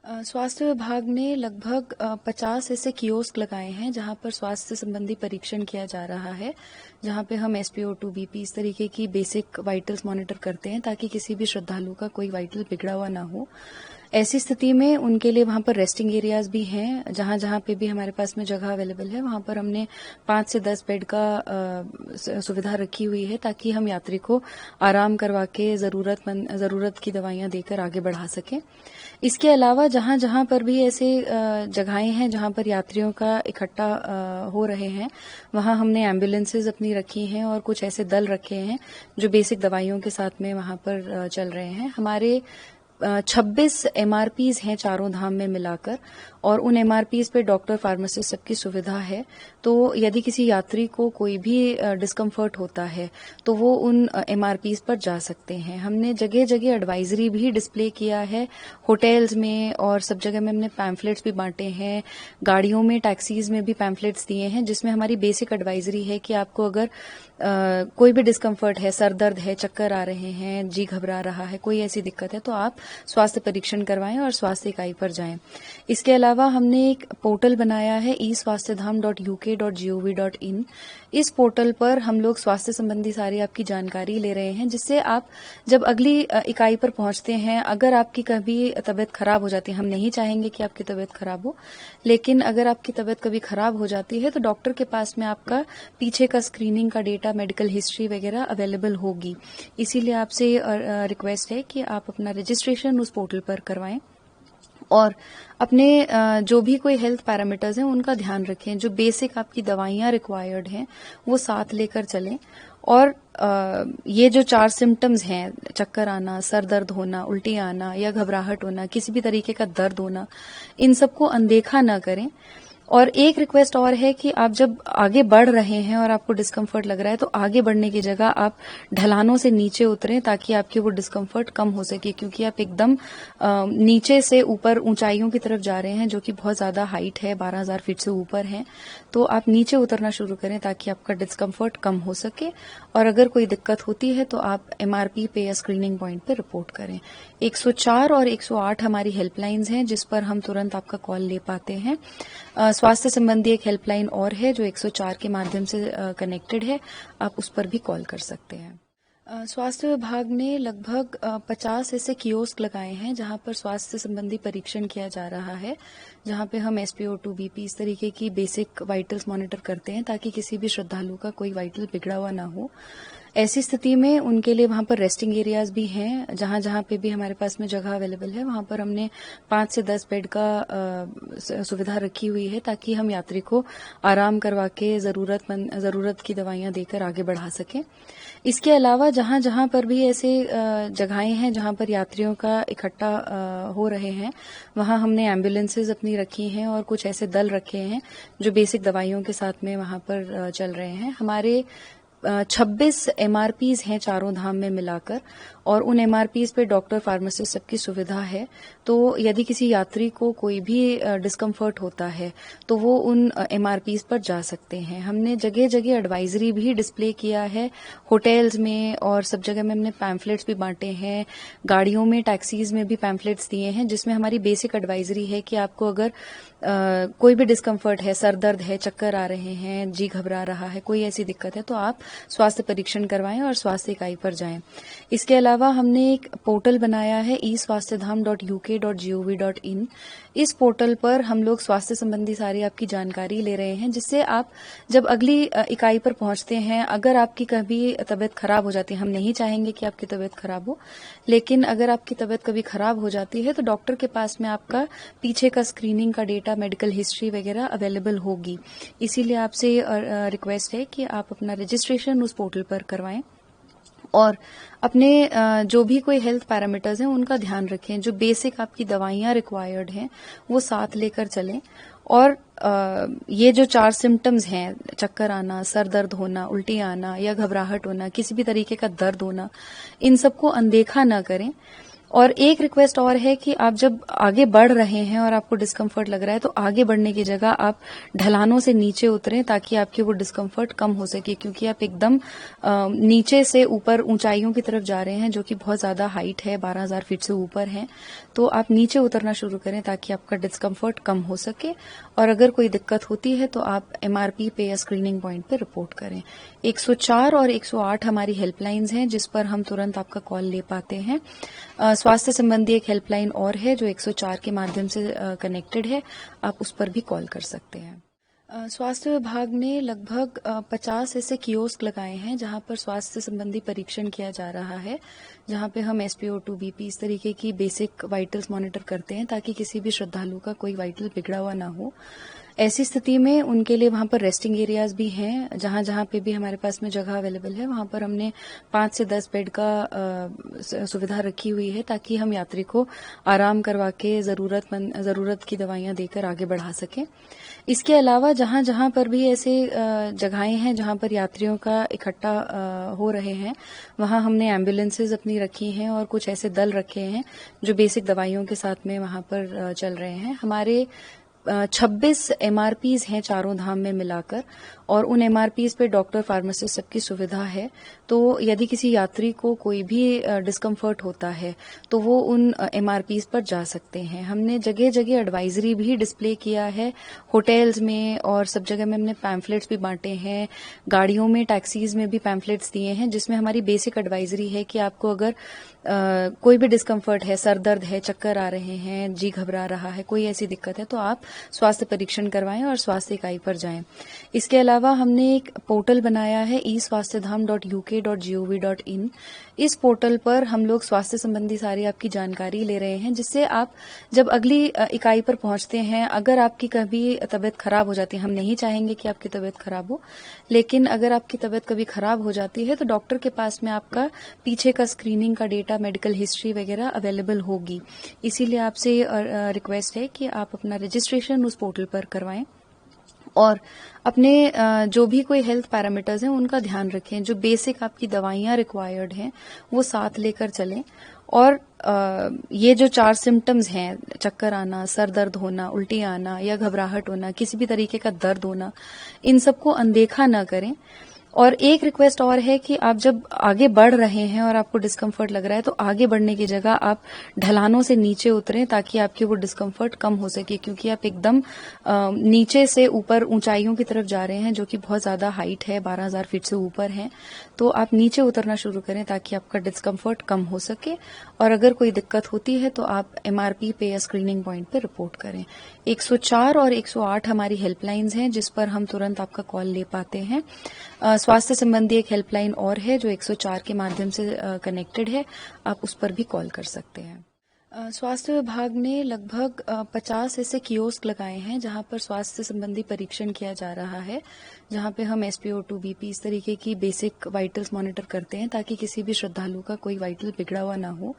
स्वास्थ्य विभाग ने लगभग 50 ऐसे कियोस्क लगाए हैं जहां पर स्वास्थ्य संबंधी परीक्षण किया जा रहा है, जहां पे हम SpO2 BP इस तरीके की बेसिक वाइटल्स मॉनिटर करते हैं ताकि किसी भी श्रद्धालु का कोई वाइटल बिगड़ा हुआ ना हो। ऐसी स्थिति में उनके लिए वहां पर रेस्टिंग एरियाज भी हैं। जहां जहां पे भी हमारे पास में जगह अवेलेबल है वहां पर हमने 5 से 10 बेड का सुविधा रखी हुई है ताकि हम यात्री को आराम करवा के जरूरत की दवाइयां देकर आगे बढ़ा सकें। इसके अलावा जहां जहां पर भी ऐसे जगहें हैं जहां पर यात्रियों का इकट्ठा हो रहे हैं, वहां हमने एम्बुलेंसेज अपनी रखी हैं और कुछ ऐसे दल रखे हैं जो बेसिक दवाइयों के साथ में वहां पर चल रहे हैं। हमारे 26 MRPs हैं चारों धाम में मिलाकर, और उन MRPs पे डॉक्टर, फार्मासिस्ट सबकी सुविधा है। तो यदि किसी यात्री को कोई भी डिस्कम्फर्ट होता है तो वो उन MRPs पर जा सकते हैं। हमने जगह जगह एडवाइजरी भी डिस्प्ले किया है, होटल्स में और सब जगह में हमने पैम्फलेट्स भी बांटे हैं, गाड़ियों में, टैक्सीज में भी पैम्फलेट्स दिए हैं जिसमें हमारी बेसिक एडवाइजरी है कि आपको अगर कोई भी डिस्कम्फर्ट है, सर दर्द है, चक्कर आ रहे हैं, जी घबरा रहा है, कोई ऐसी दिक्कत है तो आप स्वास्थ्य परीक्षण करवाएं और स्वास्थ्य इकाई पर जाएं। इसके अलावा हमने एक पोर्टल बनाया है eswasthadham.uk.gov.in। इस पोर्टल पर हम लोग स्वास्थ्य संबंधी सारी आपकी जानकारी ले रहे हैं, जिससे आप जब अगली इकाई पर पहुंचते हैं, अगर आपकी कभी तबीयत खराब हो जाती है, हम नहीं चाहेंगे कि आपकी तबीयत खराब हो, लेकिन अगर आपकी तबीयत कभी खराब हो जाती है तो डॉक्टर के पास में आपका पीछे का स्क्रीनिंग का डेटा, मेडिकल हिस्ट्री वगैरह अवेलेबल होगी। इसीलिए आपसे रिक्वेस्ट है कि आप अपना रजिस्ट्रेशन उस पोर्टल पर करवाएं और अपने जो भी कोई हेल्थ पैरामीटर्स हैं उनका ध्यान रखें। जो बेसिक आपकी दवाइयां रिक्वायर्ड हैं वो साथ लेकर चलें। और ये जो 4 सिम्टम्स हैं, चक्कर आना, सर दर्द होना, उल्टी आना या घबराहट होना, किसी भी तरीके का दर्द होना, इन सबको अनदेखा न करें। और एक रिक्वेस्ट और है कि आप जब आगे बढ़ रहे हैं और आपको डिस्कम्फर्ट लग रहा है तो आगे बढ़ने की जगह आप ढलानों से नीचे उतरें ताकि आपकी वो डिस्कम्फर्ट कम हो सके, क्योंकि आप एकदम नीचे से ऊपर ऊंचाइयों की तरफ जा रहे हैं जो कि बहुत ज्यादा हाइट है, 12,000 फीट से ऊपर है। तो आप नीचे उतरना शुरू करें ताकि आपका डिस्कम्फर्ट कम हो सके। और अगर कोई दिक्कत होती है तो आप MRP पे या स्क्रीनिंग पॉइंट पे रिपोर्ट करें। 104 और 108 हमारी हेल्पलाइंस हैं जिस पर हम तुरंत आपका कॉल ले पाते हैं। स्वास्थ्य संबंधी एक हेल्पलाइन और है जो 104 के माध्यम से कनेक्टेड है, आप उस पर भी कॉल कर सकते हैं। स्वास्थ्य विभाग ने लगभग 50 ऐसे कियोस्क लगाए हैं जहां पर स्वास्थ्य संबंधी परीक्षण किया जा रहा है, जहां पे हम SpO2 BP इस तरीके की बेसिक वाइटल्स मॉनिटर करते हैं ताकि किसी भी श्रद्धालु का कोई वाइटल बिगड़ा हुआ ना हो। ऐसी स्थिति में उनके लिए वहां पर रेस्टिंग एरियाज भी हैं। जहां जहां पे भी हमारे पास में जगह अवेलेबल है वहां पर हमने 5 से 10 बेड का सुविधा रखी हुई है ताकि हम यात्री को आराम करवा के जरूरत की दवाइयां देकर आगे बढ़ा सकें। इसके अलावा जहां जहां पर भी ऐसे जगहें हैं जहां पर यात्रियों का इकट्ठा हो रहे हैं, वहां हमने एम्बुलेंसेज अपनी रखी हैं और कुछ ऐसे दल रखे हैं जो बेसिक दवाइयों के साथ में वहां पर चल रहे हैं। हमारे 26 MRPs हैं चारों धाम में मिलाकर, और उन MRPs पे डॉक्टर, फार्मासिस्ट सबकी सुविधा है। तो यदि किसी यात्री को कोई भी डिस्कम्फर्ट होता है तो वो उन MRPs पर जा सकते हैं। हमने जगह जगह एडवाइजरी भी डिस्प्ले किया है, होटल्स में और सब जगह में हमने पैम्फलेट्स भी बांटे हैं, गाड़ियों में, टैक्सीज में भी पैम्फलेट्स दिए हैं जिसमें हमारी बेसिक एडवाइजरी है कि आपको अगर कोई भी डिस्कम्फर्ट है, सर दर्द है, चक्कर आ रहे हैं, जी घबरा रहा है, कोई ऐसी दिक्कत है तो आप स्वास्थ्य परीक्षण करवाएं और स्वास्थ्य इकाई पर जाएं। इसके अलावा हमने एक पोर्टल बनाया है eswasthadham.uk.gov.in। इस पोर्टल पर हम लोग स्वास्थ्य संबंधी सारी आपकी जानकारी ले रहे हैं, जिससे आप जब अगली इकाई पर पहुंचते हैं, अगर आपकी कभी तबीयत खराब हो जाती है, हम नहीं चाहेंगे कि आपकी तबीयत खराब हो, लेकिन अगर आपकी तबीयत कभी खराब हो जाती है तो डॉक्टर के पास में आपका पीछे का स्क्रीनिंग का डेटा, मेडिकल हिस्ट्री वगैरह अवेलेबल होगी। इसीलिए आपसे रिक्वेस्ट है कि आप अपना रजिस्ट्रेशन उस पोर्टल पर करवाएं और अपने जो भी कोई हेल्थ पैरामीटर्स हैं उनका ध्यान रखें। जो बेसिक आपकी दवाइयां रिक्वायर्ड हैं वो साथ लेकर चलें। और ये जो 4 सिम्टम्स हैं, चक्कर आना, सर दर्द होना, उल्टी आना या घबराहट होना, किसी भी तरीके का दर्द होना, इन सबको अनदेखा न करें। और एक रिक्वेस्ट और है कि आप जब आगे बढ़ रहे हैं और आपको डिस्कम्फर्ट लग रहा है तो आगे बढ़ने की जगह आप ढलानों से नीचे उतरें ताकि आपकी वो डिस्कम्फर्ट कम हो सके, क्योंकि आप एकदम नीचे से ऊपर ऊंचाइयों की तरफ जा रहे हैं जो कि बहुत ज्यादा हाइट है, 12,000 फीट से ऊपर है। तो आप नीचे उतरना शुरू करें ताकि आपका डिस्कम्फर्ट कम हो सके। और अगर कोई दिक्कत होती है तो आप MRP पे या स्क्रीनिंग पॉइंट पे रिपोर्ट करें। 104 और 108 हमारी हेल्पलाइंस हैं जिस पर हम तुरंत आपका कॉल ले पाते हैं। स्वास्थ्य संबंधी एक हेल्पलाइन और है जो 104 के माध्यम से कनेक्टेड है, आप उस पर भी कॉल कर सकते हैं। स्वास्थ्य विभाग ने लगभग 50 ऐसे कियोस्क लगाए हैं जहां पर स्वास्थ्य संबंधी परीक्षण किया जा रहा है, जहां पे हम SpO2, BP इस तरीके की बेसिक वाइटल्स मॉनिटर करते हैं ताकि किसी भी श्रद्धालु का कोई वाइटल बिगड़ा हुआ ना हो। ऐसी स्थिति में उनके लिए वहां पर रेस्टिंग एरियाज भी हैं, जहां जहां पे भी हमारे पास में जगह अवेलेबल है वहां पर हमने 5 से 10 बेड का सुविधा रखी हुई है ताकि हम यात्री को आराम करवा के जरूरत की दवाइयां देकर आगे बढ़ा सकें। इसके अलावा जहां जहां पर भी ऐसे जगहें हैं जहां पर यात्रियों का इकट्ठा हो रहे हैं, वहां हमने एम्बुलेंसेज अपनी रखी हैं और कुछ ऐसे दल रखे हैं जो बेसिक दवाइयों के साथ में वहां पर चल रहे हैं। हमारे 26 MRPs हैं चारों धाम में मिलाकर, और उन MRPs पे डॉक्टर, फार्मासिस्ट सबकी सुविधा है। तो यदि किसी यात्री को कोई भी डिस्कम्फर्ट होता है तो वो उन MRPs पर जा सकते हैं। हमने जगह जगह एडवाइजरी भी डिस्प्ले किया है, होटल्स में और सब जगह में हमने पैम्फलेट्स भी बांटे हैं, गाड़ियों में, टैक्सीज में भी पैम्फलेट्स दिए हैं जिसमें हमारी बेसिक एडवाइजरी है कि आपको अगर कोई भी डिस्कम्फर्ट है, सर दर्द है, चक्कर आ रहे हैं, जी घबरा रहा है, कोई ऐसी दिक्कत है तो आप स्वास्थ्य परीक्षण करवाएं और स्वास्थ्य इकाई पर जाएं। इसके अलावा हमने एक पोर्टल बनाया है eswasthadham.uk.gov.in। इस पोर्टल पर हम लोग स्वास्थ्य संबंधी सारी आपकी जानकारी ले रहे हैं, जिससे आप जब अगली इकाई पर पहुंचते हैं, अगर आपकी कभी तबीयत खराब हो जाती है, हम नहीं चाहेंगे कि आपकी तबीयत खराब हो, लेकिन अगर आपकी तबीयत कभी खराब हो जाती है तो डॉक्टर के पास में आपका पीछे का स्क्रीनिंग का डेटा, मेडिकल हिस्ट्री वगैरह अवेलेबल होगी। इसीलिए आपसे रिक्वेस्ट है कि आप अपना रजिस्ट्रेशन उस पोर्टल पर करवाएं और अपने जो भी कोई हेल्थ पैरामीटर्स हैं उनका ध्यान रखें। जो बेसिक आपकी दवाइयां रिक्वायर्ड हैं वो साथ लेकर चलें। और ये जो 4 सिम्टम्स हैं, चक्कर आना, सर दर्द होना, उल्टी आना या घबराहट होना, किसी भी तरीके का दर्द होना, इन सबको अनदेखा ना करें। और एक रिक्वेस्ट और है कि आप जब आगे बढ़ रहे हैं और आपको डिस्कम्फर्ट लग रहा है तो आगे बढ़ने की जगह आप ढलानों से नीचे उतरें ताकि आपकी वो डिस्कम्फर्ट कम हो सके, क्योंकि आप एकदम नीचे से ऊपर ऊंचाइयों की तरफ जा रहे हैं जो कि बहुत ज्यादा हाइट है, 12,000 फीट से ऊपर है। तो आप नीचे उतरना शुरू करें ताकि आपका डिस्कम्फर्ट कम हो सके। और अगर कोई दिक्कत होती है तो आप MRP पे या स्क्रीनिंग पॉइंट पे रिपोर्ट करें। 104 और 108 हमारी हेल्पलाइंस हैं जिस पर हम तुरंत आपका कॉल ले पाते हैं। स्वास्थ्य संबंधी एक हेल्पलाइन और है जो 104 के माध्यम से कनेक्टेड है, आप उस पर भी कॉल कर सकते हैं। स्वास्थ्य विभाग ने लगभग 50 ऐसे कियोस्क लगाए हैं जहां पर स्वास्थ्य संबंधी परीक्षण किया जा रहा है, जहां पे हम SpO2, BP इस तरीके की बेसिक वाइटल्स मॉनिटर करते हैं ताकि किसी भी श्रद्धालु का कोई वाइटल बिगड़ा हुआ ना हो।